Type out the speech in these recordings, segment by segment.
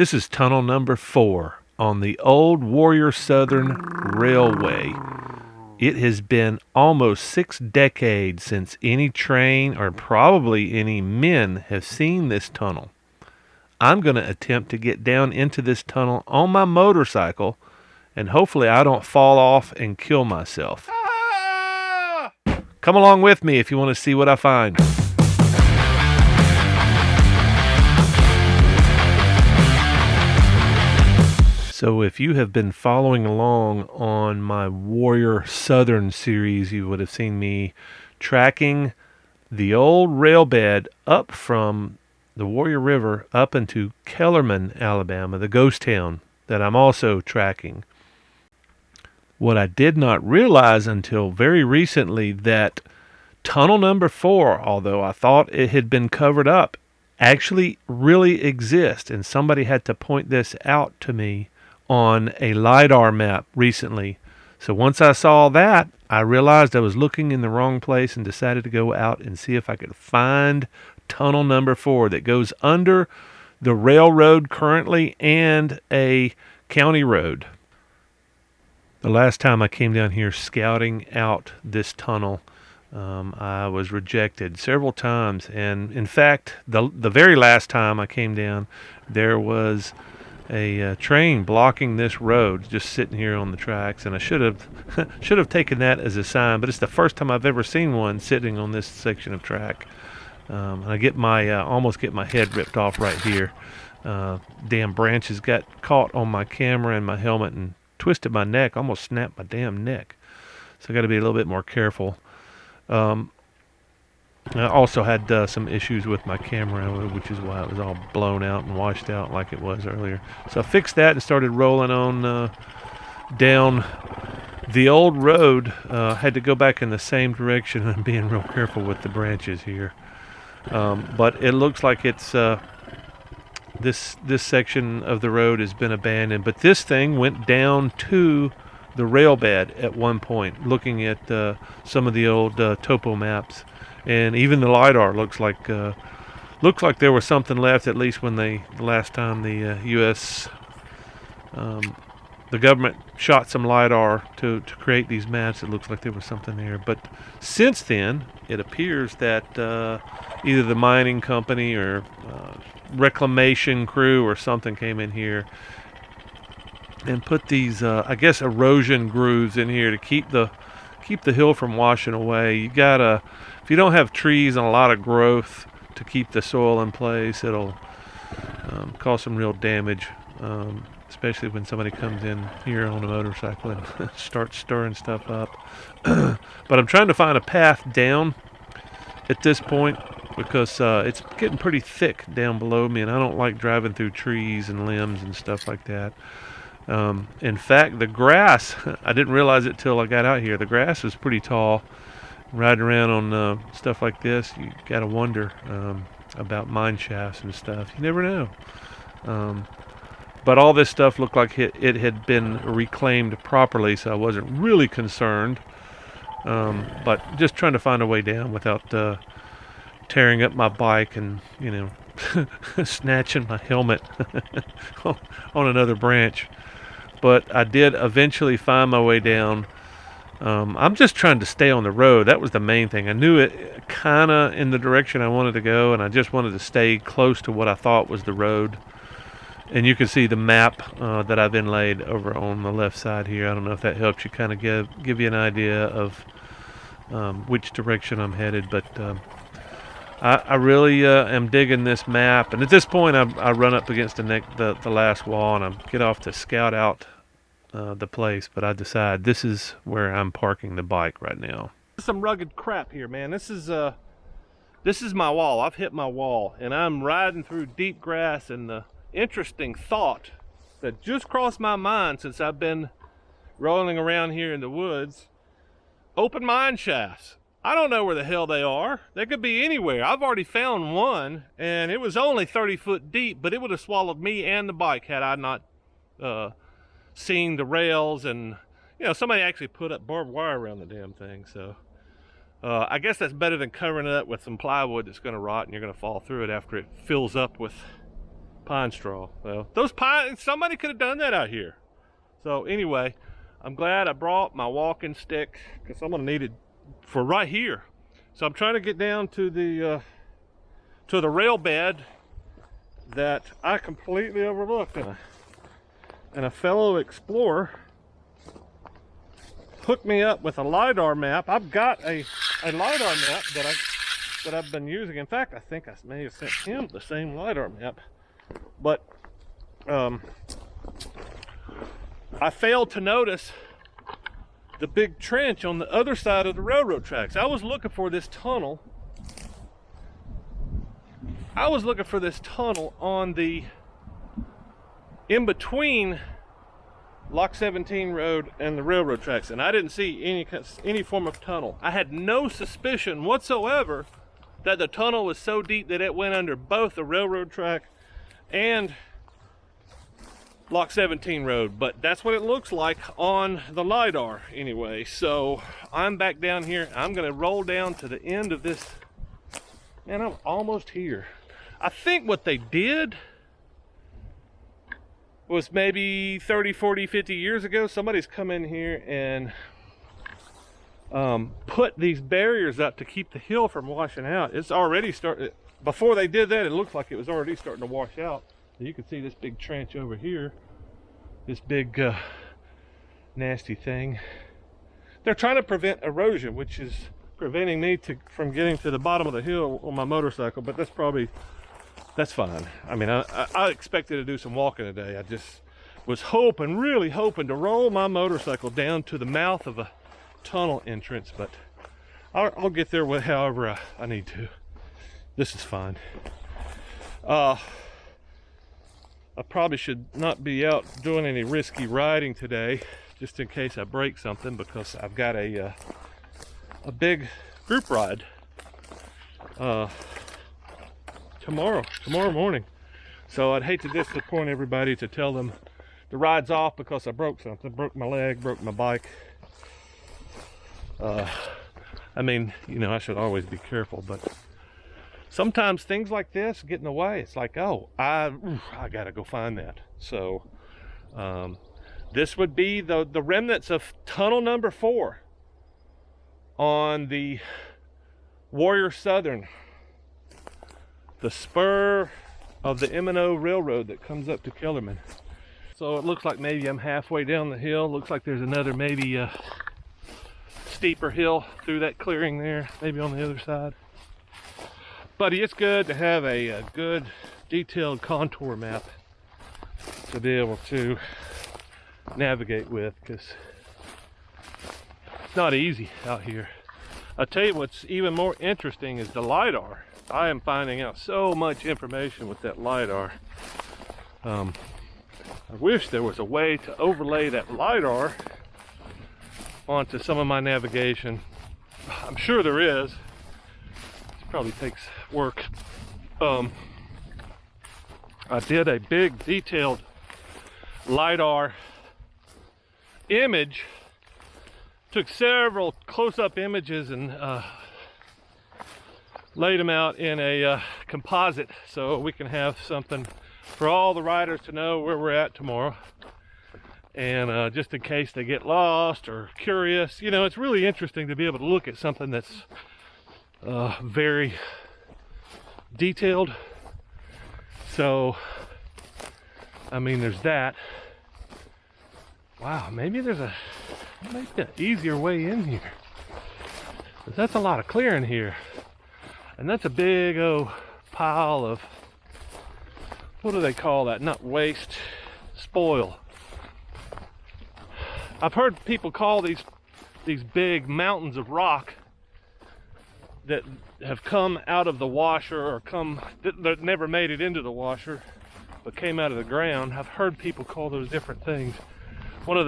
This is tunnel number 4 on the old Warrior Southern Railway. It has been almost 6 decades since any train or probably any men have seen this tunnel. I'm going to attempt to get down into this tunnel on my motorcycle, and hopefully I don't fall off and kill myself. Come along with me if you want to see what I find. So if you have been following along on my Warrior Southern series, you would have seen me tracking the old rail bed up from the Warrior River up into Kellerman, Alabama, the ghost town that I'm also tracking. What I did not realize until very recently that tunnel number 4, although I thought it had been covered up, actually really exists, and somebody had to point this out to me on a LiDAR map recently. So once I saw that, I realized I was looking in the wrong place and decided to go out and see if I could find tunnel number 4 that goes under the railroad currently and a county road. The last time I came down here scouting out this tunnel, I was rejected several times, and in fact, the very last time I came down, there was a train blocking this road, just sitting here on the tracks, and I should have taken that as a sign. But it's the first time I've ever seen one sitting on this section of track. And I get my almost get my head ripped off right here. Damn branches got caught on my camera and my helmet and twisted my neck, almost snapped my damn neck. So I got to be a little bit more careful. I also had some issues with my camera, which is why it was all blown out and washed out like it was earlier. So I fixed that and started rolling on down the old road. Had to go back in the same direction and being real careful with the branches here. But it looks like it's this section of the road has been abandoned. But this thing went down to the rail bed at one point, looking at some of the old topo maps. And even the LiDAR looks like there was something left, at least when the last time the U.S. The government shot some LiDAR to create these maps. It looks like there was something there. But since then, it appears that either the mining company or reclamation crew or something came in here and put these, I guess, erosion grooves in here to keep the hill from washing away. You gotta, if you don't have trees and a lot of growth to keep the soil in place, it'll cause some real damage, especially when somebody comes in here on a motorcycle and starts stirring stuff up. But I'm trying to find a path down at this point because it's getting pretty thick down below me, and I don't like driving through trees and limbs and stuff like that. In fact, the grass, I didn't realize it till I got out here. The grass is pretty tall. Riding around on stuff like this, you gotta wonder about mine shafts and stuff. You never know. But all this stuff looked like it had been reclaimed properly, so I wasn't really concerned. But just trying to find a way down without tearing up my bike and, snatching my helmet on another branch. But I did eventually find my way down. I'm just trying to stay on the road. That was the main thing. I knew it kind of in the direction I wanted to go, and I just wanted to stay close to what I thought was the road. And you can see the map that I've inlaid over on the left side here. I don't know if that helps you kind of give you an idea of which direction I'm headed, but I really am digging this map. And at this point, I run up against the last wall, and I get off to scout out the place. But I decide this is where I'm parking the bike right now. Some rugged crap here, man. This is my wall. I've hit my wall, and I'm riding through deep grass. And the interesting thought that just crossed my mind since I've been rolling around here in the woods: open mine shafts. I don't know where the hell they are. They could be anywhere. I've already found one, and it was only 30 foot deep, but it would have swallowed me and the bike had I not seen the rails. And somebody actually put up barbed wire around the damn thing. So I guess that's better than covering it up with some plywood that's going to rot and you're going to fall through it after it fills up with Pine straw. Well, those pines, somebody could have done that out here. So anyway, I'm glad I brought my walking stick because I'm gonna need it for right here. So I'm trying to get down to the rail bed that I completely overlooked. And a fellow explorer hooked me up with a LiDAR map. I've got a LiDAR map that I've been using. In fact, I think I may have sent him the same LiDAR map. But I failed to notice the big trench on the other side of the railroad tracks. I was looking for this tunnel. On the in between Lock 17 Road and the railroad tracks, and I didn't see any form of tunnel. I had no suspicion whatsoever that the tunnel was so deep that it went under both the railroad track and Lock 17 Road, but that's what it looks like on the LiDAR anyway. So I'm back down here. I'm gonna roll down to the end of this, and I'm almost here. I think what they did was maybe 30, 40, 50 years ago, somebody's come in here and put these barriers up to keep the hill from washing out. It's already started. Before they did that, it looked like it was already starting to wash out. You can see this big trench over here, this big nasty thing. They're trying to prevent erosion, which is preventing me from getting to the bottom of the hill on my motorcycle, but that's fine. I mean, I expected to do some walking today. I just was really hoping to roll my motorcycle down to the mouth of a tunnel entrance, but I'll get there with however I need to. This is fine. I probably should not be out doing any risky riding today, just in case I break something, because I've got a big group ride tomorrow morning. So I'd hate to disappoint everybody to tell them the ride's off because I broke something, broke my leg, broke my bike. I mean, you know, I should always be careful, but sometimes things like this get in the way. It's like, oh, I gotta go find that. So this would be the remnants of tunnel number 4 on the Warrior Southern, the spur of the M&O Railroad that comes up to Kellerman. So it looks like maybe I'm halfway down the hill. Looks like there's another maybe steeper hill through that clearing there, maybe on the other side. But it's good to have a good detailed contour map to be able to navigate with, because it's not easy out here. I'll tell you what's even more interesting is the LiDAR. I am finding out so much information with that LiDAR. I wish there was a way to overlay that LiDAR onto some of my navigation. I'm sure there is. It probably takes work. I did a big detailed LiDAR image, took several close-up images and laid them out in a composite so we can have something for all the riders to know where we're at tomorrow. And just in case they get lost or curious, you know, it's really interesting to be able to look at something that's very detailed. So, I mean, there's that. Wow, maybe there's an easier way in here. 'Cause that's a lot of clearing here. And that's a big old pile of, what do they call that? Not waste, spoil. I've heard people call these big mountains of rock that have come out of the washer, or that never made it into the washer but came out of the ground. I've heard people call those different things. One of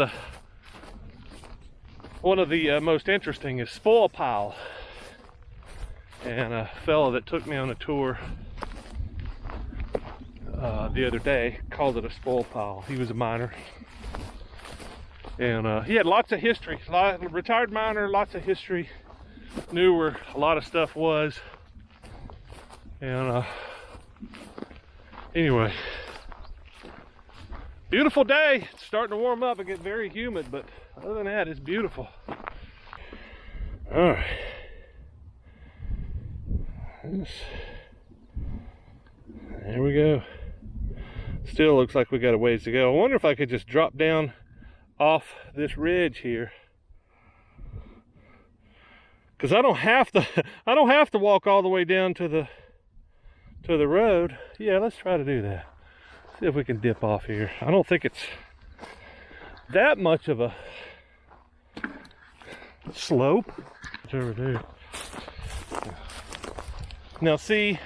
the most interesting is spoil pile, and a fellow that took me on a tour the other day called it a spoil pile. He was a miner, and he had lots of history. Retired miner, lots of history, knew where a lot of stuff was. And anyway, Beautiful day. It's starting to warm up and get very humid, but other than that, it's beautiful. All right. There we go. Still looks like we got a ways to go. I wonder if I could just drop down off this ridge here, because I don't have to walk all the way down to the road. Yeah, let's try to do that. See if we can dip off here. I don't think it's that much of a slope. What's over there? Now see,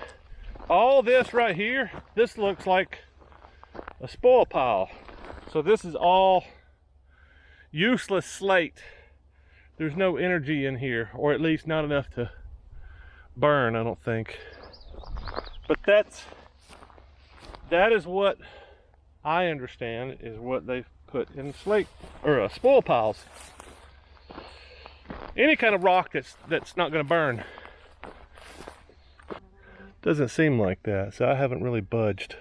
all this right here, this looks like a spoil pile. So this is all useless slate. There's no energy in here, or at least not enough to burn, I don't think. But that is what I understand is what they've put in slate or spoil piles. Any kind of rock that's not going to burn. Doesn't seem like that, so I haven't really budged.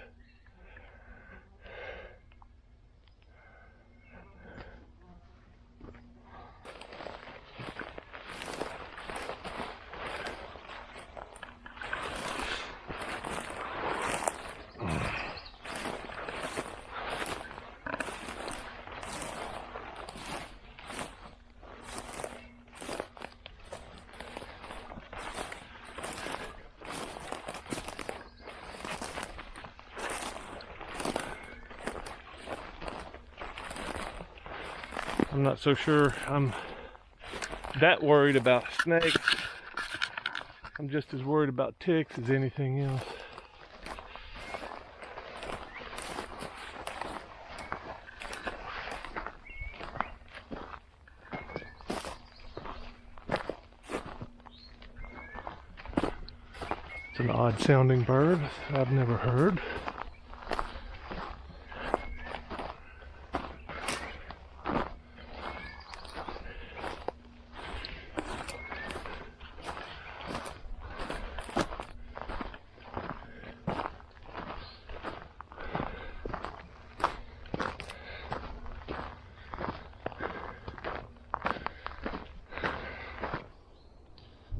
I'm not so sure I'm that worried about snakes. I'm just as worried about ticks as anything else. It's an odd sounding bird I've never heard.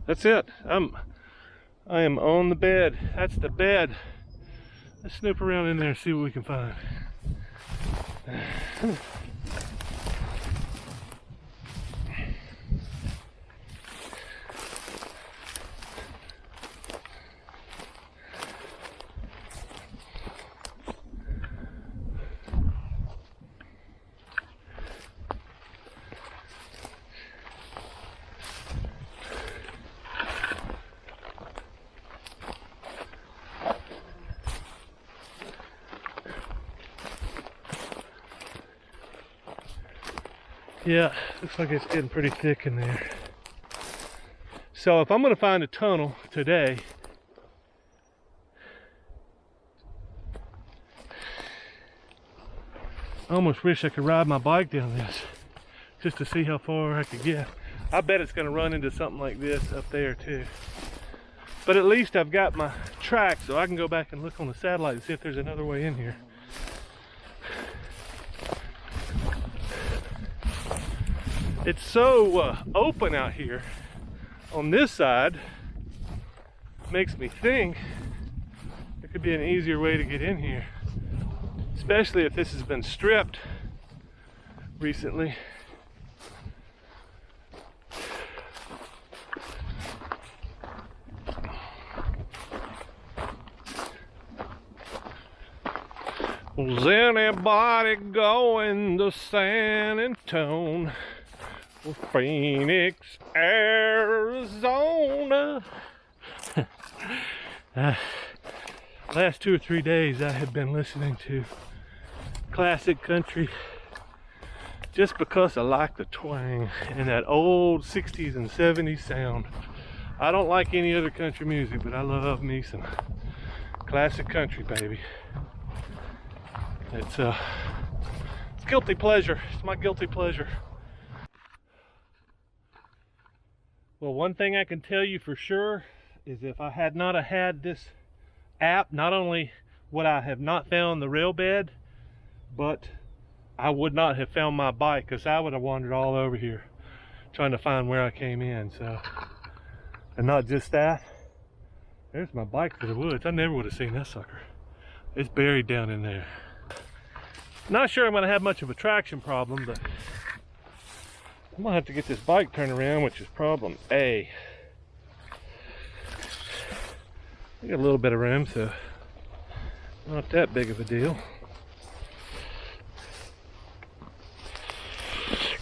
That's it. I am on the bed. That's the bed. Let's snoop around in there and see what we can find. Yeah, looks like it's getting pretty thick in there. So if I'm going to find a tunnel today, I almost wish I could ride my bike down this just to see how far I could get. I bet it's going to run into something like this up there too. But at least I've got my track, so I can go back and look on the satellite and see if there's another way in here. It's so open out here on this side, makes me think there could be an easier way to get in here, especially if this has been stripped recently. Was anybody going to San Antonio? Phoenix, Arizona. Last 2 or 3 days I have been listening to classic country just because I like the twang and that old 60s and 70s sound. I don't like any other country music, but I love me some classic country, baby. It's guilty pleasure. It's my guilty pleasure. Well, one thing I can tell you for sure is if I had not had this app, not only would I have not found the rail bed, but I would not have found my bike, because I would have wandered all over here trying to find where I came in. So, and not just that, there's my bike for the woods. I never would have seen that sucker. It's buried down in there. Not sure I'm going to have much of a traction problem, but I'm going to have to get this bike turned around, which is problem A. I got a little bit of room, so not that big of a deal.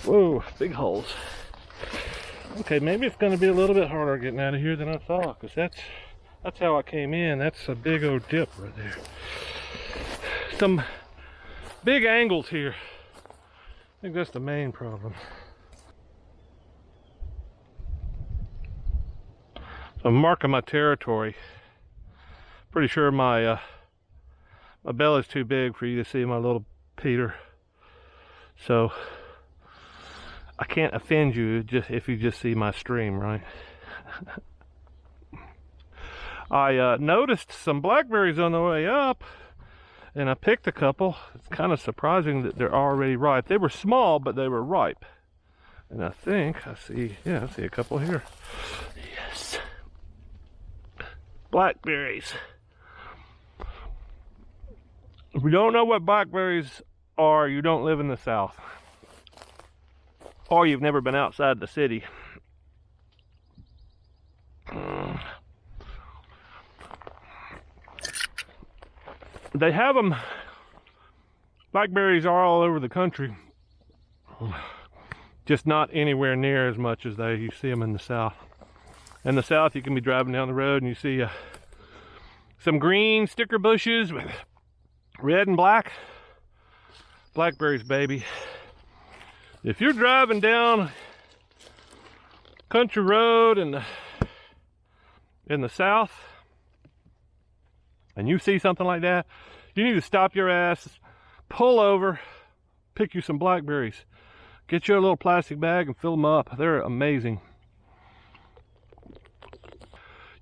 Whoa, big holes. Okay, maybe it's going to be a little bit harder getting out of here than I thought, because that's how I came in. That's a big old dip right there. Some big angles here. I think that's the main problem. So I'm marking my territory. Pretty sure my belly's too big for you to see my little Peter. So I can't offend you just if you just see my stream, right? I noticed some blackberries on the way up, and I picked a couple. It's kind of surprising that they're already ripe. They were small, but they were ripe. And I think I see a couple here. Yes. Blackberries. If you don't know what blackberries are, you don't live in the South. Or you've never been outside the city. They have them, blackberries are all over the country, just not anywhere near as much as you see them in the South. In the South, you can be driving down the road and you see some green sticker bushes with red and black. Blackberries, baby. If you're driving down country road in the South and you see something like that, you need to stop your ass, pull over, pick you some blackberries. Get you a little plastic bag and fill them up. They're amazing.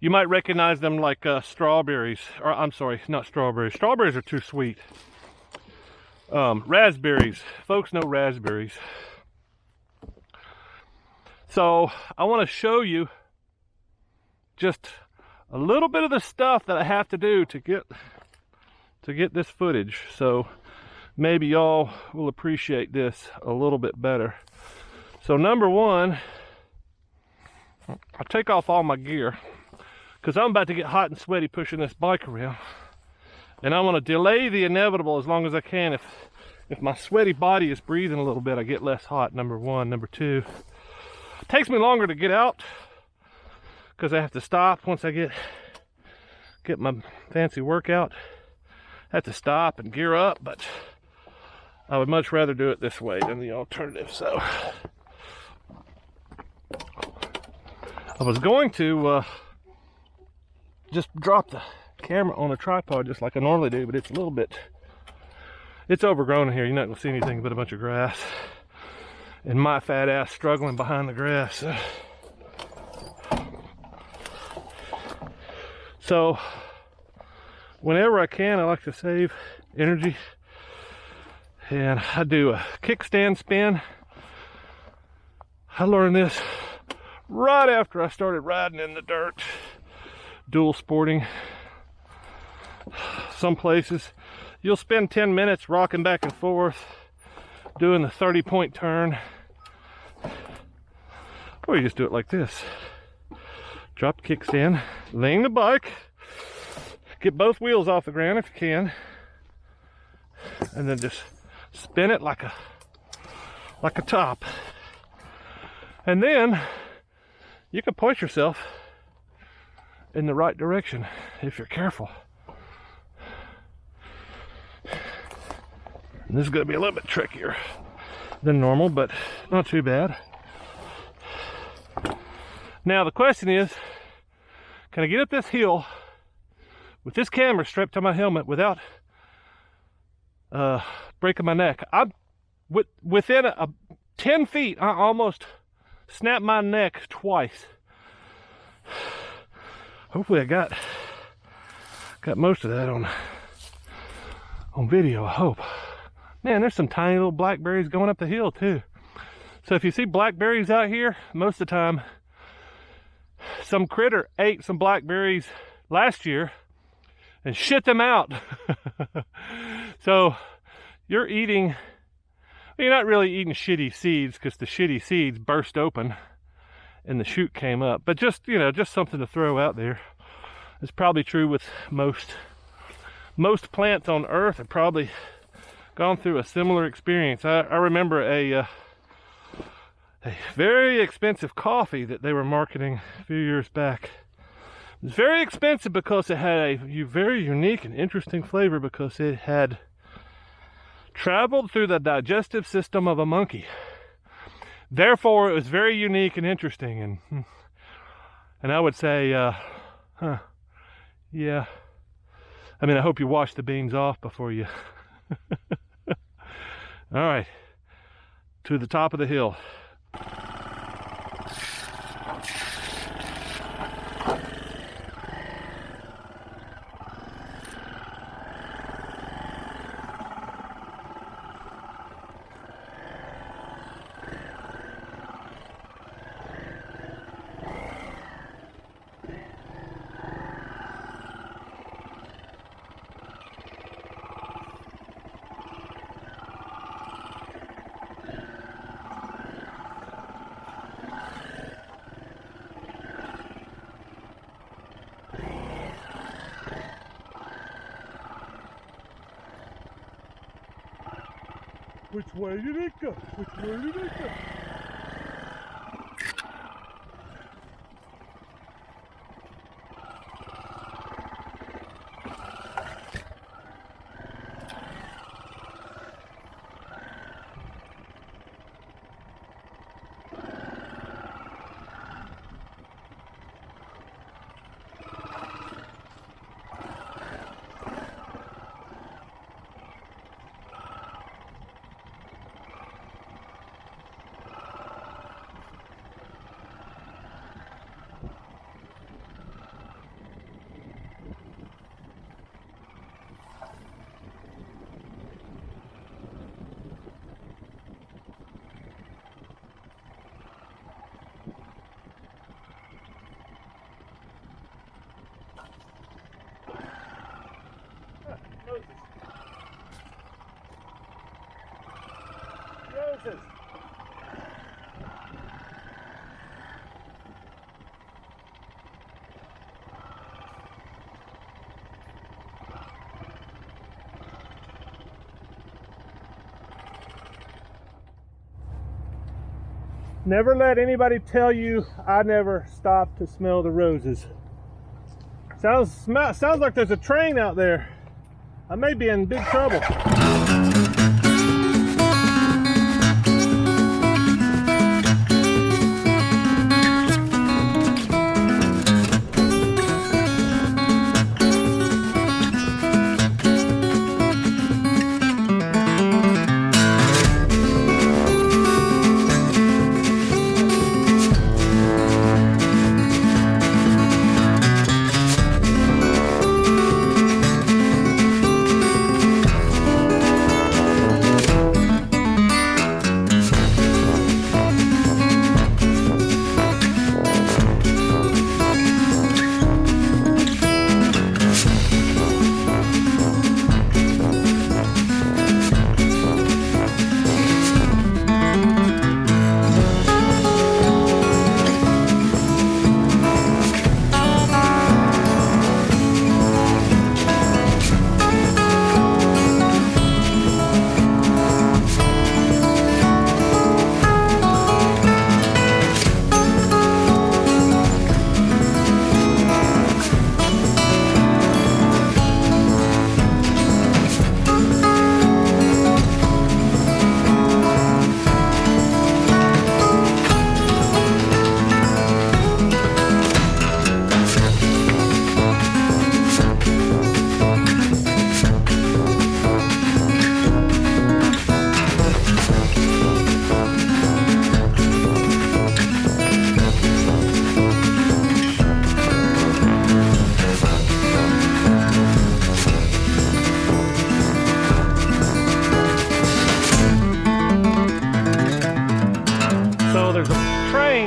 You might recognize them like strawberries, or I'm sorry, not strawberries. Strawberries are too sweet. Raspberries. Folks know raspberries. So I want to show you just a little bit of the stuff that I have to do to get this footage. So maybe y'all will appreciate this a little bit better. So number one, I'll take off all my gear because I'm about to get hot and sweaty pushing this bike around. And I want to delay the inevitable as long as I can. If my sweaty body is breathing a little bit, I get less hot, number one. Number two, it takes me longer to get out because I have to stop once I get my fancy workout. I have to stop and gear up, but I would much rather do it this way than the alternative. So I was going to just drop the camera on a tripod just like I normally do, but it's a little bit, it's overgrown in here. You're not going to see anything but a bunch of grass and my fat ass struggling behind the grass. So whenever I can, I like to save energy, and I do a kickstand spin. I learned this right after I started riding in the dirt, dual sporting. Some places you'll spend 10 minutes rocking back and forth doing the 30-point turn, or you just do it like this. Drop the kickstand, lean the bike, get both wheels off the ground if you can, and then just spin it like a top. And then you can push yourself in the right direction if you're careful. And this is going to be a little bit trickier than normal, but not too bad. Now the question is, can I get up this hill with this camera strapped to my helmet without breaking my neck? I'm within 10 feet. I almost snapped my neck twice. Hopefully I got most of that on video, I hope. Man, there's some tiny little blackberries going up the hill too. So if you see blackberries out here, most of the time, some critter ate some blackberries last year and shit them out. So you're not really eating shitty seeds, because the shitty seeds burst open and the shoot came up. But just, just something to throw out there. It's probably true with most plants on earth. Have probably gone through a similar experience. I remember a very expensive coffee that they were marketing a few years back. It was very expensive because it had a very unique and interesting flavor, because it had traveled through the digestive system of a monkey. Therefore, it was very unique and interesting. And I would say, yeah. I mean, I hope you wash the beans off before you. All right, to the top of the hill. Which way did it go? Which way did it go? Roses. Never let anybody tell you I never stopped to smell the roses. Sounds like there's a train out there. I may be in big trouble.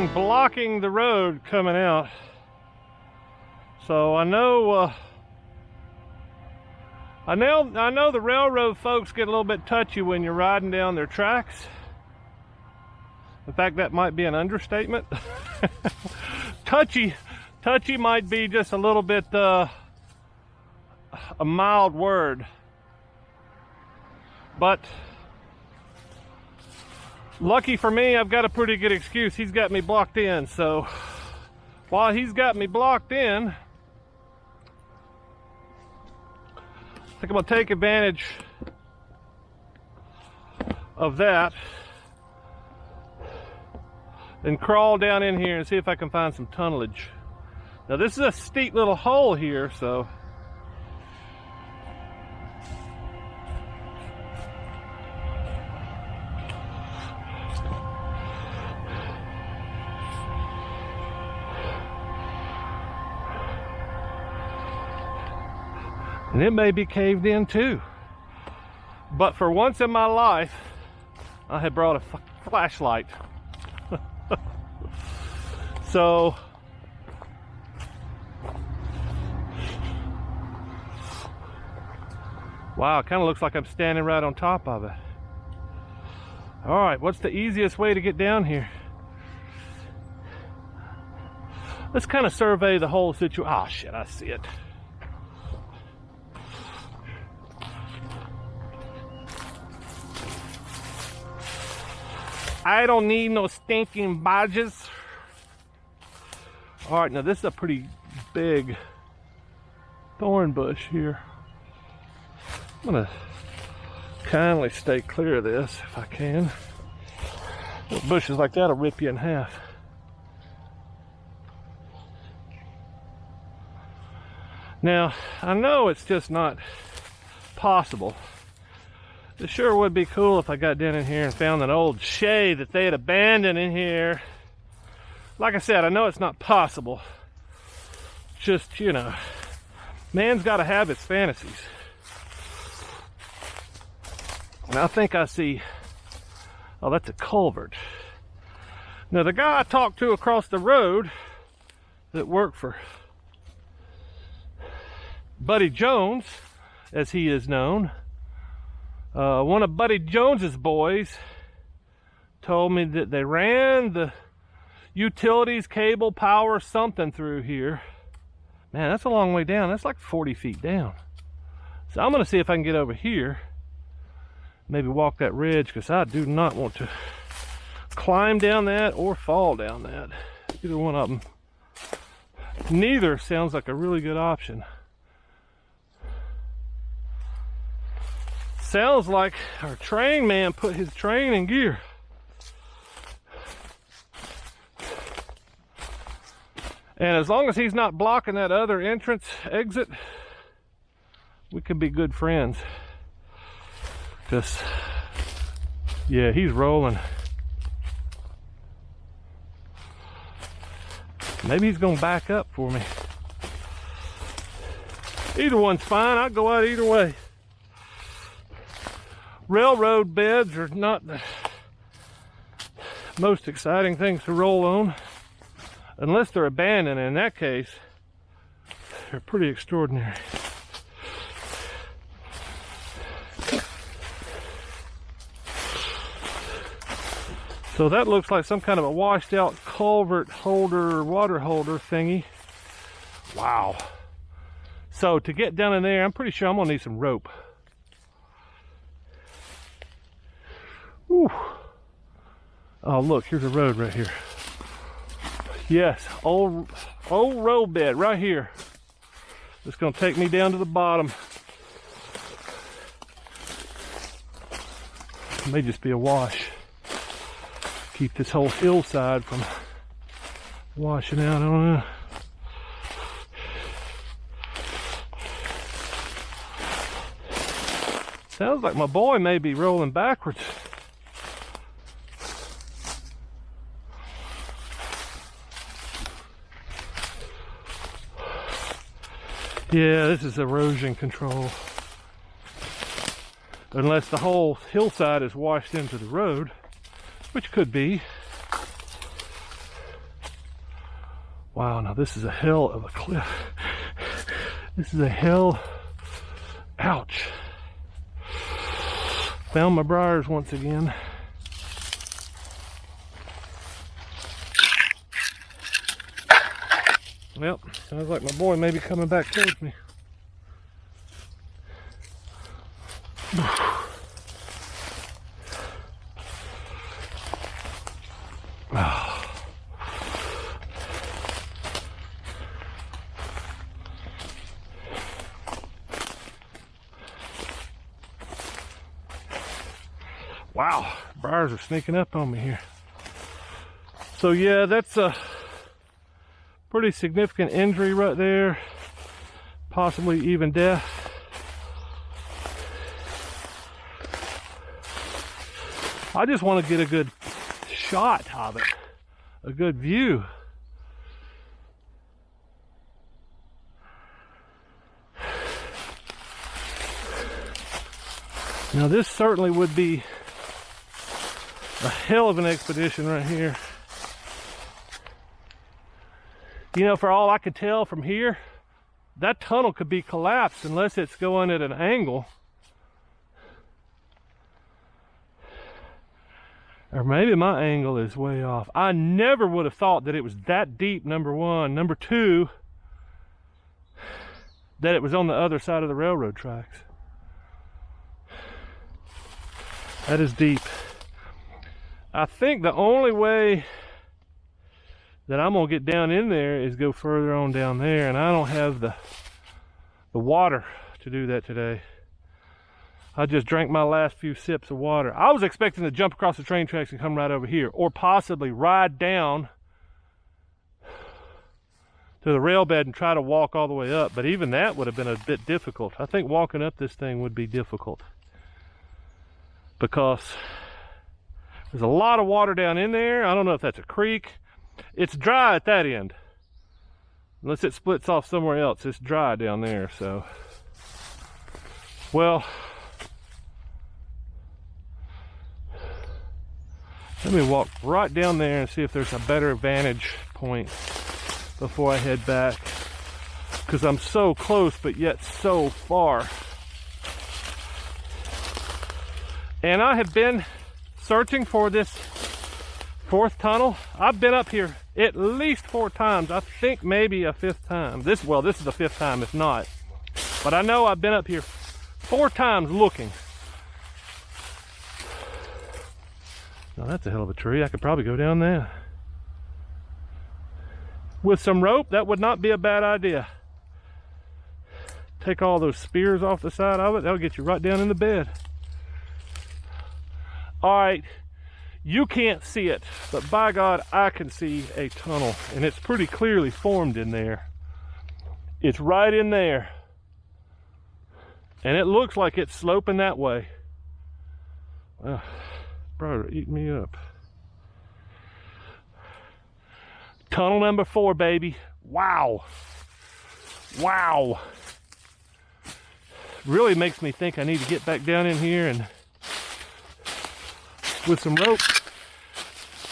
something blocking the road coming out. So I know the railroad folks get a little bit touchy when you're riding down their tracks. In fact, that might be an understatement. Touchy might be just a little bit a mild word. But lucky for me, I've got a pretty good excuse. He's got me blocked in. So while he's got me blocked in, I think I'm going to take advantage of that and crawl down in here and see if I can find some tunnelage. Now this is a steep little hole here, so and it may be caved in too. But for once in my life, I had brought a flashlight. So wow, it kind of looks like I'm standing right on top of it. All right, what's the easiest way to get down here? Let's kind of survey the whole situation. Oh shit, I see it. I don't need no stinking badges. All right, now this is a pretty big thorn bush here. I'm gonna kindly stay clear of this if I can. Bushes like that will rip you in half. Now, I know it's just not possible. It sure would be cool if I got down in here and found an old shay that they had abandoned in here. Like I said, I know it's not possible. Just, you know, man's got to have his fantasies. And I think I see, oh, that's a culvert. Now, the guy I talked to across the road that worked for Buddy Jones, as he is known, one of Buddy Jones's boys told me that they ran the utilities, cable, power, something through here. Man, that's a long way down. That's like 40 feet down. So I'm gonna see if I can get over here, maybe walk that ridge, because I do not want to climb down that or fall down that. Either one of them. Neither sounds like a really good option. Sounds like our train man put his train in gear. And as long as he's not blocking that other entrance exit, we could be good friends. Because, yeah, he's rolling. Maybe he's going to back up for me. Either one's fine. I'll go out either way. Railroad beds are not the most exciting things to roll on. Unless they're abandoned, in that case, they're pretty extraordinary. So that looks like some kind of a washed out culvert holder, water holder thingy. Wow. So to get down in there, I'm pretty sure I'm gonna need some rope. Whew. Oh look, here's a road right here. Yes, old road bed right here. It's gonna take me down to the bottom. It may just be a wash. Keep this whole hillside from washing out. I don't know. Sounds like my boy may be rolling backwards. Yeah, this is erosion control. Unless the whole hillside is washed into the road, which could be. Wow, now this is a hell of a cliff. This is a hell. Ouch. Found my briars once again. Well, sounds like my boy may be coming back towards me. Wow, briars are sneaking up on me here. So yeah, that's a pretty significant injury right there. Possibly even death. I just want to get a good shot of it. A good view. Now this certainly would be a hell of an expedition right here. You know, for all I could tell from here, that tunnel could be collapsed unless it's going at an angle. Or maybe my angle is way off. I never would have thought that it was that deep, number one. Number two, that it was on the other side of the railroad tracks. That is deep. I think the only way that I'm gonna get down in there is go further on down there, and I don't have the water to do that today. I just drank my last few sips of water. I was expecting to jump across the train tracks and come right over here, or possibly ride down to the rail bed and try to walk all the way up, but even that would have been a bit difficult. I think walking up this thing would be difficult because there's a lot of water down in there. I don't know if that's a creek. It's dry at that end. Unless it splits off somewhere else, it's dry down there, so. Well, let me walk right down there and see if there's a better vantage point before I head back. Because I'm so close, but yet so far. And I have been searching for this fourth tunnel. I've been up here at least 4 times. I think maybe a 5th time. This is the 5th time, if not. But I know I've been up here 4 times looking. Now that's a hell of a tree. I could probably go down there. With some rope, that would not be a bad idea. Take all those spears off the side of it. That'll get you right down in the bed. All right. You can't see it, but by God, I can see a tunnel, and it's pretty clearly formed in there. It's right in there. And it looks like it's sloping that way. Brother, eat me up. Tunnel number 4, baby. Wow. Wow. Really makes me think I need to get back down in here and with some rope.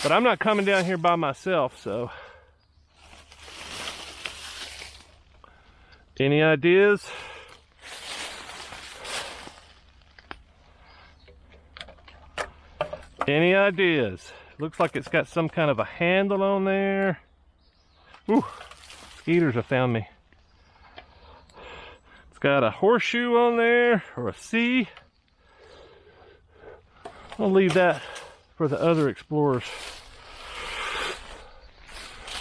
But I'm not coming down here by myself, so. Any ideas? Any ideas? Looks like it's got some kind of a handle on there. Ooh, skeeters have found me. It's got a horseshoe on there, or a C. I'll leave that for the other explorers.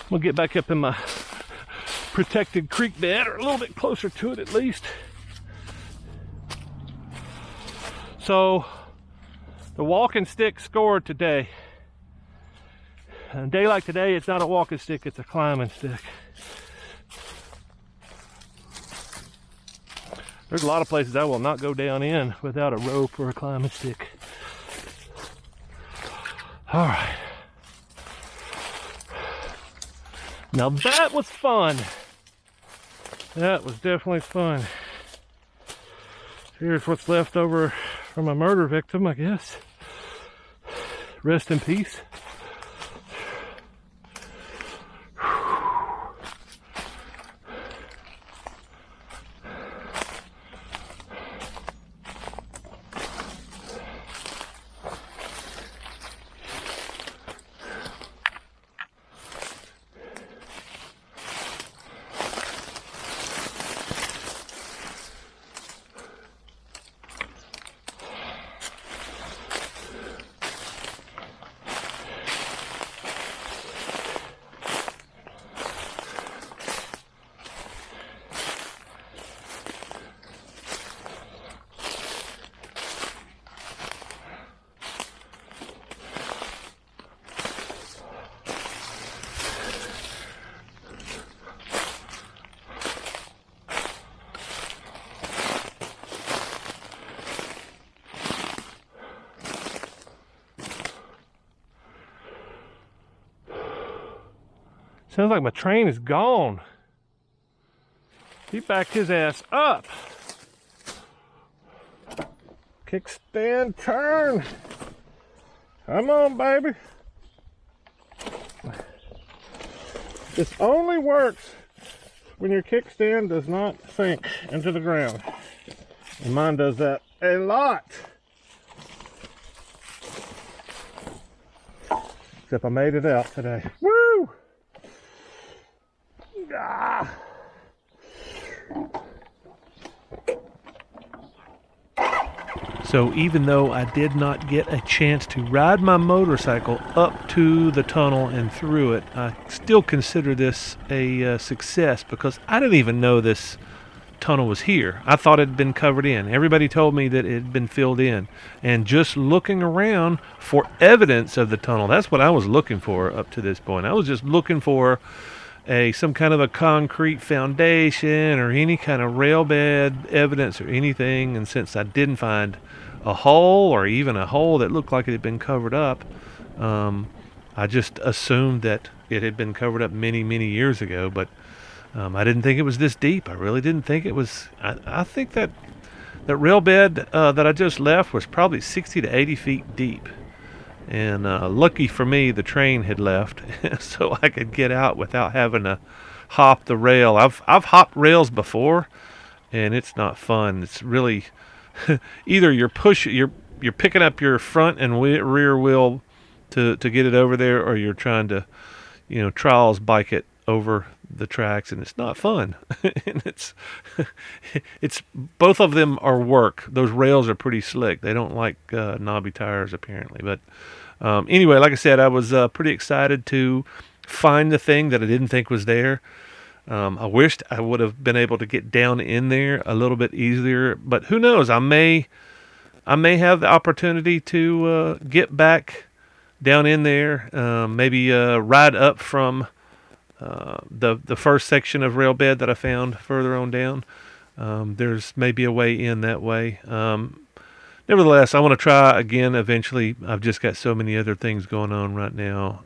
We'll get back up in my protected creek bed, or a little bit closer to it at least. So, the walking stick scored today. On a day like today, it's not a walking stick, it's a climbing stick. There's a lot of places I will not go down in without a rope or a climbing stick. All right. Now that was fun. That was definitely fun. Here's what's left over from a murder victim, I guess. Rest in peace. Sounds like my train is gone. He backed his ass up. Kickstand turn. Come on, baby. This only works when your kickstand does not sink into the ground. And mine does that a lot. Except I made it out today. Woo! Ah. So even though I did not get a chance to ride my motorcycle up to the tunnel and through it, I still consider this a success because I didn't even know this tunnel was here. I thought it had been covered in. Everybody told me that it had been filled in. And just looking around for evidence of the tunnel, that's what I was looking for up to this point. I was just looking for some kind of a concrete foundation or any kind of rail bed evidence or anything. And since I didn't find a hole or even a hole that looked like it had been covered up, I just assumed that it had been covered up many, many years ago. But I didn't think it was this deep. I really didn't think it was. I think that rail bed that I just left was probably 60 to 80 feet deep. And lucky for me, the train had left, so I could get out without having to hop the rail. I've hopped rails before, and it's not fun. It's really either you're picking up your front and rear wheel to get it over there, or you're trying to trials bike it over the tracks, and it's not fun. And it's both of them are work. Those rails are pretty slick. They don't like knobby tires apparently. But anyway, like I said, I was pretty excited to find the thing that I didn't think was there. I wished I would have been able to get down in there a little bit easier, but who knows? I may have the opportunity to get back down in there, maybe ride up from the first section of rail bed that I found further on down. There's maybe a way in that way. Nevertheless, I want to try again eventually. I've just got so many other things going on right now.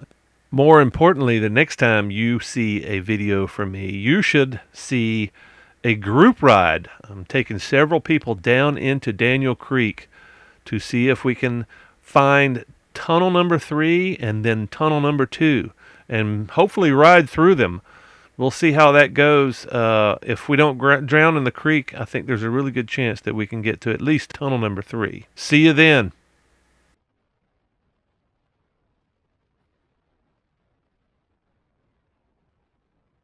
More importantly, the next time you see a video from me, you should see a group ride. I'm taking several people down into Daniel Creek to see if we can find tunnel number 3 and then tunnel number 2. And hopefully ride through them. We'll see how that goes. If we don't drown in the creek, I think there's a really good chance that we can get to at least tunnel number 3. See you then.